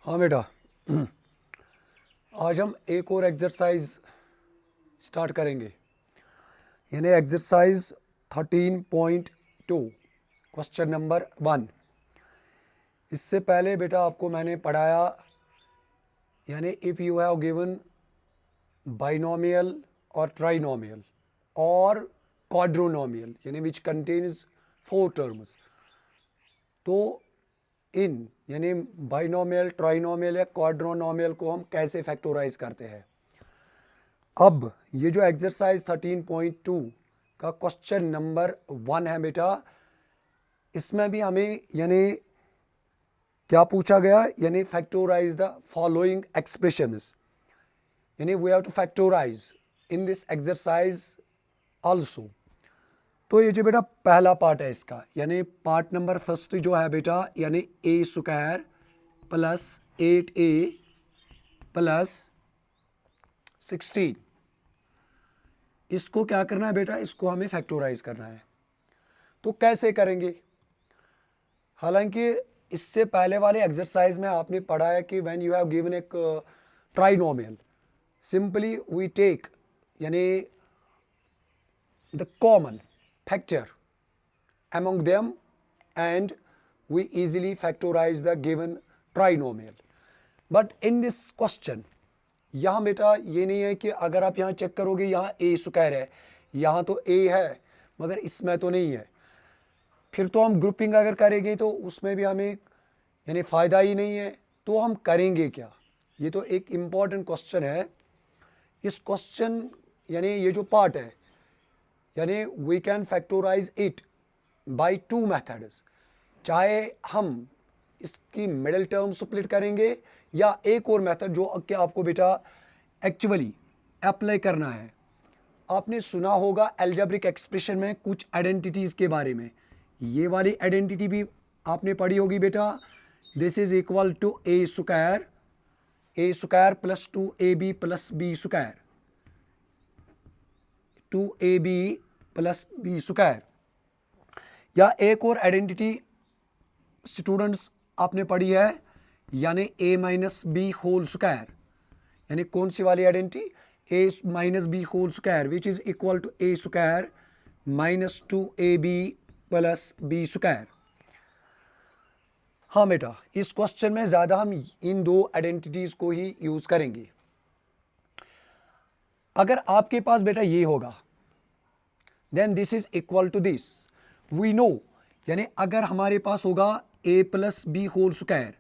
हाँ बेटा, आज हम एक और एक्सरसाइज स्टार्ट करेंगे, यानी एक्सरसाइज 13.2 क्वेश्चन नंबर 1। इससे पहले बेटा आपको मैंने पढ़ाया, यानी if you have given binomial और ट्राइनोमियल और क्वाड्रोनोमियल, यानी विच कंटेन्स 4 टर्म्स, तो इन यानी बाइनोमियल, ट्राइनोमियल या क्वाड्रोनोमियल को हम कैसे फैक्टराइज करते हैं। अब ये जो एक्सरसाइज 13.2 का क्वेश्चन नंबर 1 है बेटा, इसमें भी हमें यानी क्या पूछा गया, यानी फैक्टराइज द फॉलोइंग एक्सप्रेशंस, यानी we have to factorise in this exercise also. तो ये जो बेटा पहला पार्ट है इसका, यानी पार्ट नंबर फर्स्ट जो है बेटा, यानी a square plus 8a plus 16, इसको क्या करना है बेटा, इसको हमें फैक्टराइज करना है। तो कैसे करेंगे? हालांकि इससे पहले वाले एक्सरसाइज में आपने पढ़ा है कि व्हेन यू हैव गिवन एक ट्राइनोमियल, सिंपली वी टेक यानी the common factor among them and we easily factorize the given trinomial. But in this question, यहाँ बेटा ये नहीं है कि अगर आप यहाँ चेक करोगे यहाँ a स्क्वायर है, यहाँ तो a है मगर इसमें तो नहीं है, फिर तो हम ग्रुपिंग अगर करेंगे तो उसमें भी हमें यानी फ़ायदा ही नहीं है। तो हम करेंगे क्या? ये तो एक इम्पॉर्टेंट क्वेश्चन है। इस क्वेश्चन यानी ये जो पार्ट है, यानी we can factorise it by 2 methods. चाहे हम इसकी मिडिल टर्म स्प्लिट करेंगे या एक और मेथड जो कि आपको बेटा एक्चुअली अप्लाई करना है। आपने सुना होगा अलजेब्रिक एक्सप्रेशन में कुछ आइडेंटिटीज़ के बारे में, ये वाली आइडेंटिटी भी आपने पढ़ी होगी बेटा। This is equal to A square plus 2ab plus B square, 2ab plus B square. या एक और आइडेंटिटी स्टूडेंट्स आपने पढ़ी है, यानी a minus B whole square, यानी कौन सी वाली identity, a minus B whole square which is equal to a square minus 2ab plus B square. हाँ बेटा, इस क्वेश्चन में ज़्यादा हम इन दो आइडेंटिटीज़ को ही यूज़ करेंगे। अगर आपके पास बेटा ये होगा, then this is equal to this, we know, यानी अगर हमारे पास होगा a plus B whole square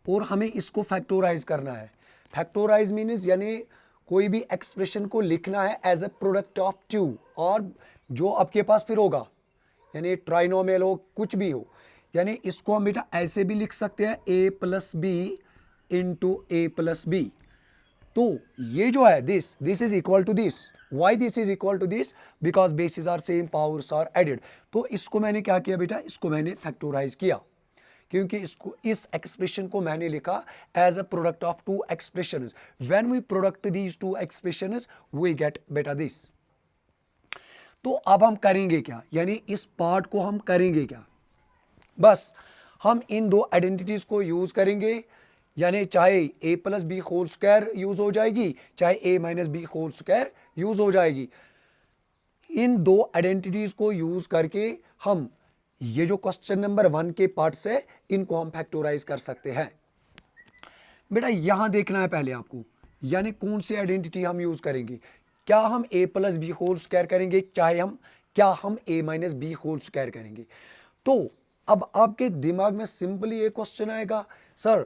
और हमें इसको फैक्टराइज करना है। फैक्टराइज मीन्स यानी कोई भी एक्सप्रेशन को लिखना है एज ए प्रोडक्ट ऑफ 2, और जो आपके पास फिर होगा यानी ट्राइनोमियल हो कुछ भी हो, यानी इसको हम बेटा ऐसे भी लिख सकते हैं a plus b into a plus b. तो ये जो है this is equal to this. Why this is equal to this? Because bases are same, powers are added. तो इसको मैंने क्या किया बेटा, इसको मैंने फैक्टराइज किया, क्योंकि इसको इस एक्सप्रेशन को मैंने लिखा as a product of 2 expressions. When we product these 2 expressions we get बेटा दिस। तो अब हम करेंगे क्या, यानी इस पार्ट को हम करेंगे क्या? बस हम इन दो आइडेंटिटीज को यूज करेंगे, यानी चाहे a plus B whole square use हो जाएगी, चाहे a minus B whole square use हो जाएगी। इन दो आइडेंटिटीज को यूज करके हम ये जो क्वेश्चन नंबर 1 के पार्ट से इनको हम फैक्टराइज कर सकते हैं। बेटा यहां देखना है पहले आपको, यानी कौन सी आइडेंटिटी हम यूज करेंगे। क्या हम a plus B whole square करेंगे, क्या हम a minus B whole square करेंगे। तो अब आपके दिमाग में सिंपली एक क्वेश्चन आएगा, सर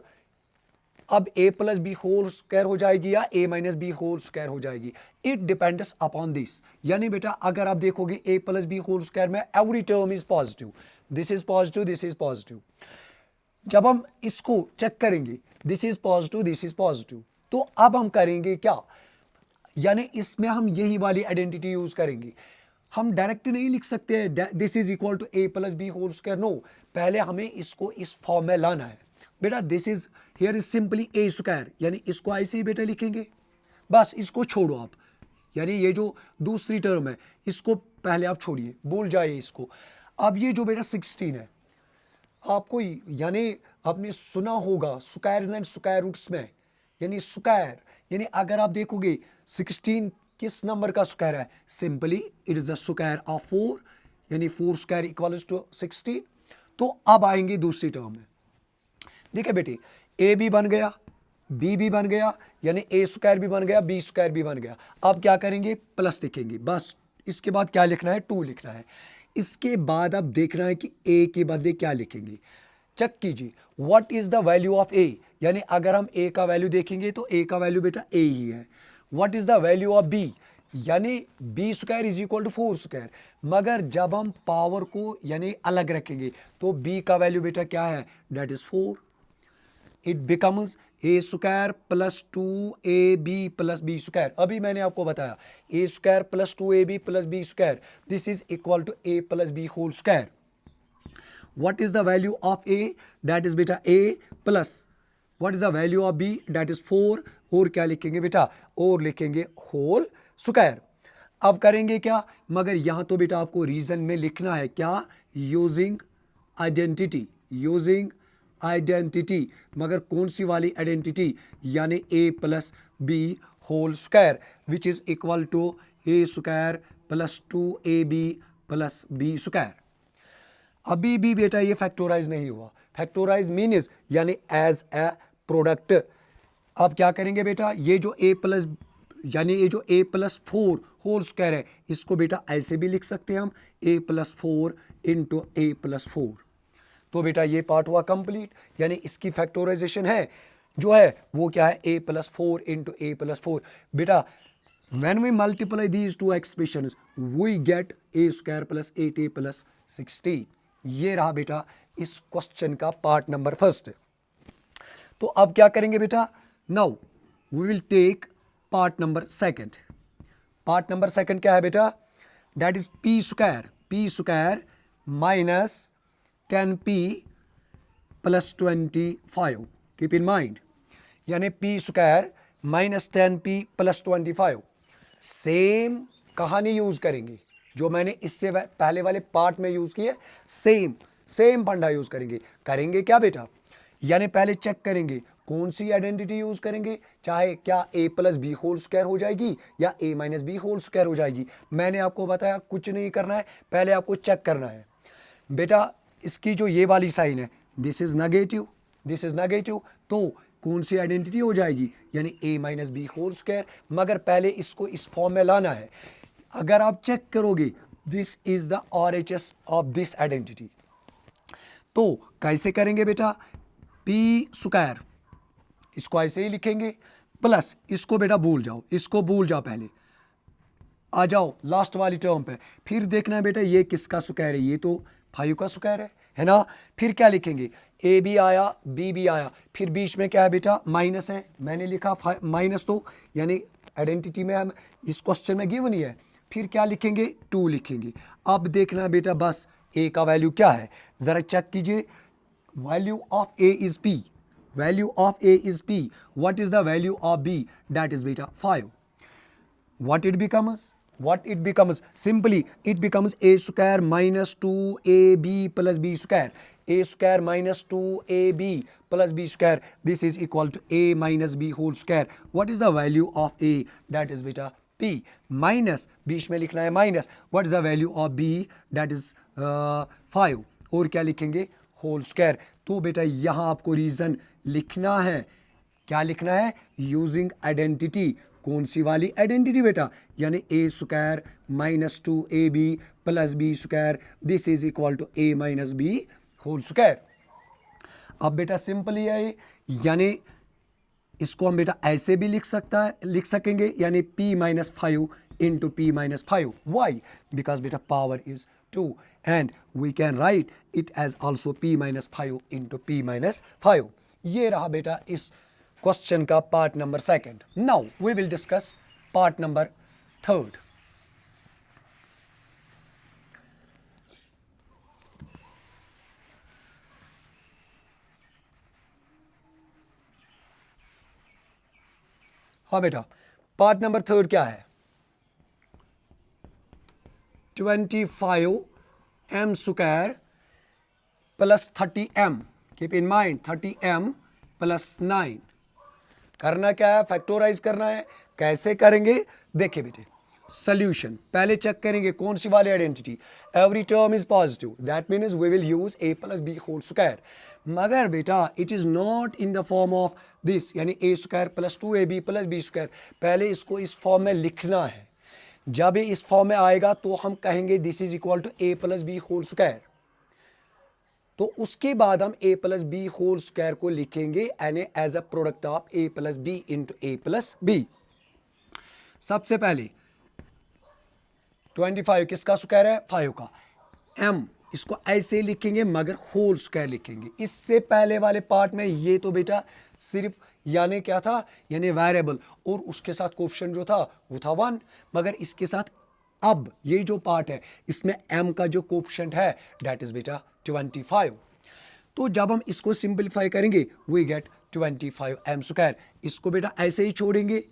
अब a plus B whole square हो जाएगी या a minus B whole square हो जाएगी। It depends upon this. यानी बेटा अगर आप देखोगे a plus B whole square में every term is positive, this is positive, this is positive. जब हम इसको चेक करेंगे, this is positive, this is positive, तो अब हम करेंगे क्या, यानी इसमें हम यही वाली आइडेंटिटी यूज करेंगे। हम डायरेक्ट नहीं लिख सकते हैं this is equal to a plus B whole square, no, पहले हमें इसको इस फॉर्म में लाना है। बेटा this is here is simply a square, यानी इसको ऐसे ही बेटा लिखेंगे, बस इसको छोड़ो आप, यानी ये जो दूसरी टर्म है इसको पहले आप छोड़िए, भूल जाइए इसको। अब ये जो बेटा 16 है, आपको यानी आपने सुना होगा स्क्वायर्स एंड स्क्वायर रूट्स में, यानी स्क्वायर, यानी अगर आप देखोगे 16 किस नंबर का स्क्वायर है, simply it is the square of 4, यानी 4 स्क्वायर इक्वल्स टू 16। तो अब आएंगे दूसरी टर्म में, देखिए बेटे ए भी बन गया, बी भी बन गया, यानी ए स्क्वायर भी बन गया, बी स्क्वायर भी बन गया। अब क्या करेंगे, प्लस लिखेंगे, बस इसके बाद क्या लिखना है, 2 लिखना है। इसके बाद अब देखना है कि ए के बदले क्या लिखेंगे। चेक कीजिए what is the value of A, यानी अगर हम ए का वैल्यू देखेंगे तो ए का वैल्यू बेटा ए ही है। What is the value of B, यानी B square is equal to 4 square, मगर जब हम पावर को यानी अलग रखेंगे तो बी का वैल्यू बेटा क्या है, that is 4। It becomes A square plus 2ab plus B square. अभी मैंने आपको बताया A square plus 2ab plus B square, this is equal to A plus B whole square. What is the value of A, that is बेटा A plus what is the value of B, that is 4, और क्या लिखेंगे बेटा, और लिखेंगे whole square. अब करेंगे क्या, मगर यहां तो बेटा आपको रीजन में लिखना है क्या, यूजिंग आइडेंटिटी, यूजिंग आइडेंटिटी, मगर कौन सी वाली आइडेंटिटी, यानी A plus B whole square which is equal to A square plus 2ab plus B square. अभी भी बेटा ये फैक्टोराइज नहीं हुआ, फैक्टोराइज मीन्स यानी एज ए प्रोडक्ट। अब क्या करेंगे बेटा, ये जो ए प्लस यानी ये जो a प्लस 4 होल स्क्वायर है, इसको बेटा ऐसे भी लिख सकते हैं हम, a plus 4 into a plus 4। तो बेटा ये पार्ट हुआ कंप्लीट, यानी इसकी फैक्टोराइजेशन है जो है वो क्या है, a plus 4 into a plus 4। बेटा when we multiply these two expressions we get a square plus 8a plus 16। ये रहा बेटा इस क्वेश्चन का पार्ट नंबर फर्स्ट। तो अब क्या करेंगे बेटा, now we will take part number second. Part number second क्या है बेटा, that is p square minus 10p plus 25। Keep in mind, यानी p square minus 10p plus 25। Same कहानी यूज करेंगे जो मैंने इससे पहले वाले पार्ट में यूज किया, सेम फंडा यूज करेंगे क्या बेटा, यानी पहले चेक करेंगे कौन सी आइडेंटिटी यूज करेंगे, चाहे क्या a plus B whole square हो जाएगी या a minus B whole square हो जाएगी। मैंने आपको बताया कुछ नहीं करना है, पहले आपको चेक करना है बेटा इसकी जो ये वाली साइन है दिस इज नेगेटिव, तो कौन सी आइडेंटिटी हो जाएगी, यानी a minus B whole square, मगर पहले इसको इस फॉर्म में लाना है। अगर आप चेक करोगे this is the RHS of this identity, तो कैसे करेंगे बेटा, पी स्क्वायर इसको ऐसे ही लिखेंगे प्लस इसको बेटा भूल जाओ, पहले आ जाओ लास्ट वाली टर्म पे, फिर देखना है बेटा ये किसका स्क्वायर है, ये तो 5 का स्क्वायर है ना। फिर क्या लिखेंगे, ए भी आया बी भी आया, फिर बीच में क्या है बेटा माइनस है, मैंने लिखा माइनस, तो यानी आइडेंटिटी में हम इस क्वेश्चन में गिवन ही है। फिर क्या लिखेंगे, 2 लिखेंगे। अब देखना है बेटा बस ए का वैल्यू क्या है, जरा चेक कीजिए, value of a is p, what is the value of B, that is बेटा 5। what it becomes, simply it becomes a square minus 2ab plus b square, a square minus 2ab plus b square, this is equal to a minus b whole square। what is the value of a, that is beta p, minus बीच में लिखना है minus, what is the value of b, that is 5, और क्या लिखेंगे whole square. तो बेटा यहाँ आपको रीजन लिखना है, क्या लिखना है, यूजिंग आइडेंटिटी, कौन सी वाली आइडेंटिटी बेटा, यानी a square minus 2ab plus B square, this is equal to a minus B whole square. अब बेटा सिंपल ही है, यानी इसको हम बेटा ऐसे भी लिख सकेंगे, यानी p minus 5 into p minus 5। Why, because बेटा power is 2 and we can write it as also p minus 5 into p minus 5। ये रहा बेटा इस क्वेश्चन का part number second. Now we will discuss part number third. हाँ बेटा part number third क्या है, 25m square plus 30m, keep in mind 30m plus 9। करना क्या है, फैक्टोराइज करना है। कैसे करेंगे देखिए बेटे, सोल्यूशन पहले चेक करेंगे कौन सी वाली identity, every term is positive, that means we will use a plus B whole square. मगर बेटा it is not in the form of this, यानी a square plus 2ab plus B square. पहले इसको इस फॉर्म में लिखना है। जब ये इस फॉर्म में आएगा तो हम कहेंगे this is equal to a plus B whole square. तो उसके बाद हम a plus B whole square को लिखेंगे यानी as a product of a plus b into a plus b. सबसे पहले 25 किसका स्क्वायर है, 5 का। m इसको ऐसे लिखेंगे मगर होल स्क्वायर लिखेंगे। इससे पहले वाले पार्ट में ये तो बेटा सिर्फ यानी क्या था, यानी वेरिएबल, और उसके साथ कोएफिशिएंट जो था वो था 1। मगर इसके साथ अब ये जो पार्ट है इसमें m का जो कोएफिशिएंट है दैट इज बेटा 25। तो जब हम इसको सिंपलीफाई करेंगे वी गेट 25m स्क्वायर। इसको बेटा ऐसे ही छोड़ेंगे,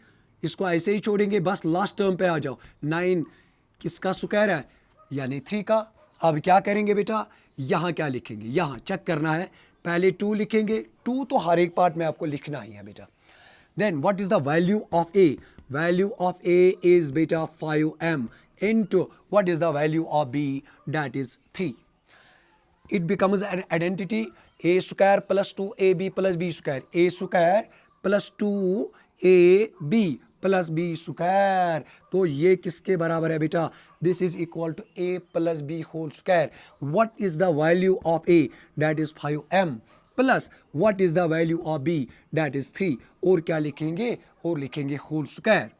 इसको ऐसे ही छोड़ेंगे, बस लास्ट टर्म पे आ जाओ। 9 किसका स्क्वायर है, यानी 3 का। अब क्या करेंगे बेटा, यहाँ क्या लिखेंगे, यहाँ चेक करना है। पहले 2 लिखेंगे, 2 तो हर एक पार्ट में आपको लिखना ही है बेटा। Then what is the value of a, value of a is बेटा 5m into what is the value of b, that is 3. It becomes an identity a square plus 2ab plus b square, a square plus 2ab plus b square। तो ये किसके बराबर है बेटा, this is equal to a plus b whole square। What is the value of a, that is 5m plus what is the value of b, that is 3। और क्या लिखेंगे, और लिखेंगे होल स्क्वायर।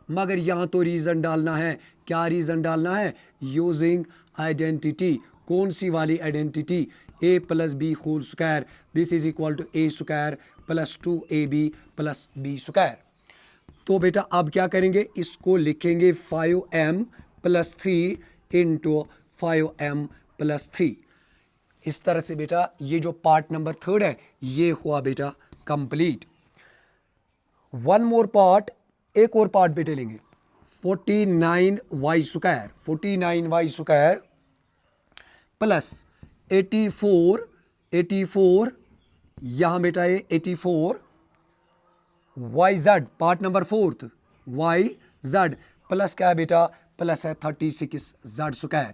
मगर यहाँ तो रीज़न डालना है, क्या रीज़न डालना है, यूजिंग आइडेंटिटी। कौन सी वाली identity, a plus B whole square, this is equal to a square plus 2ab plus B square. तो बेटा अब क्या करेंगे, इसको लिखेंगे 5m plus 3 into 5m plus 3। इस तरह से बेटा ये जो पार्ट नंबर 3 है ये हुआ बेटा कंप्लीट। वन मोर पार्ट, एक और पार्ट बेटे लेंगे, 49y square, 49y square plus 84 यहाँ बेटा ये 84 YZ, part number 4 YZ plus क्या है बेटा, प्लस है 36Z स्क्वायर।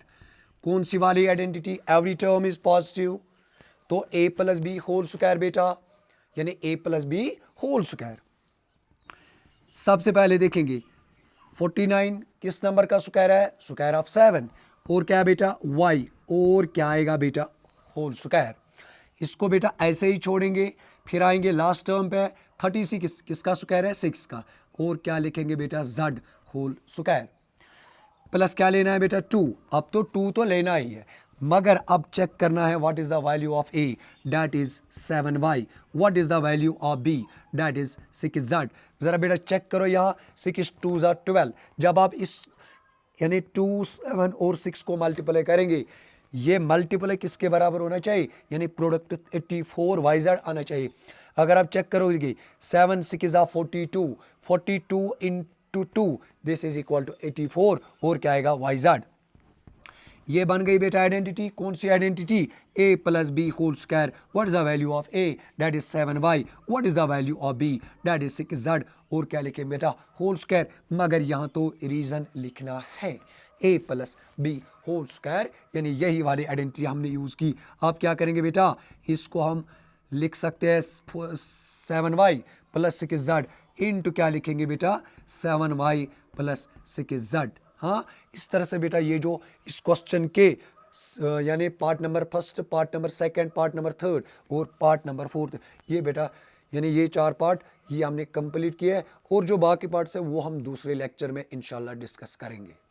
कौन सी वाली identity, every term is positive, तो a plus B whole square बेटा, यानी a plus B whole square. सबसे पहले देखेंगे 49 किस नंबर का स्क्वायर है, स्क्वायर ऑफ 7, और क्या बेटा y, और क्या आएगा बेटा होल स्क्वायर। इसको बेटा ऐसे ही छोड़ेंगे, फिर आएंगे लास्ट टर्म पे 36 किसका स्क्वायर है, 6 का, और क्या लिखेंगे बेटा z होल स्क्वायर। प्लस क्या लेना है बेटा 2, अब तो 2 तो लेना ही है, मगर अब चेक करना है what is the value of a, that is 7y, what is the value of b, that is 6z। जरा बेटा चेक करो यहाँ, 6 2 12। जब आप इस यानी 2 7 और 6 को मल्टीप्लाई करेंगे, ये मल्टीप्लाई किसके बराबर होना चाहिए, यानी प्रोडक्ट 84 YZ आना चाहिए। अगर आप चेक करोगे 7 6 42 into 2 this is equal to 84, और क्या आएगा YZ। ये बन गई बेटा आइडेंटिटी। कौन सी identity, a plus B whole square, what is the value of a, that is 7y, what is the value of b, that is 6z, और क्या लिखें बेटा होल स्क्वायर। मगर यहाँ तो रीजन लिखना है, a plus B whole square, यानी यही वाली आइडेंटिटी हमने यूज़ की। अब क्या करेंगे बेटा, इसको हम लिख सकते हैं 7y प्लस 6z इंटू क्या लिखेंगे बेटा 7y प्लस 6z। हाँ, इस तरह से बेटा ये जो इस क्वेश्चन के यानी part number 1, part number 2, part number 3 और पार्ट नंबर 4, ये बेटा यानी ये 4 पार्ट ये हमने कंप्लीट किए हैं, और जो बाकी पार्ट्स है वो हम दूसरे लेक्चर में इंशाल्लाह डिस्कस करेंगे।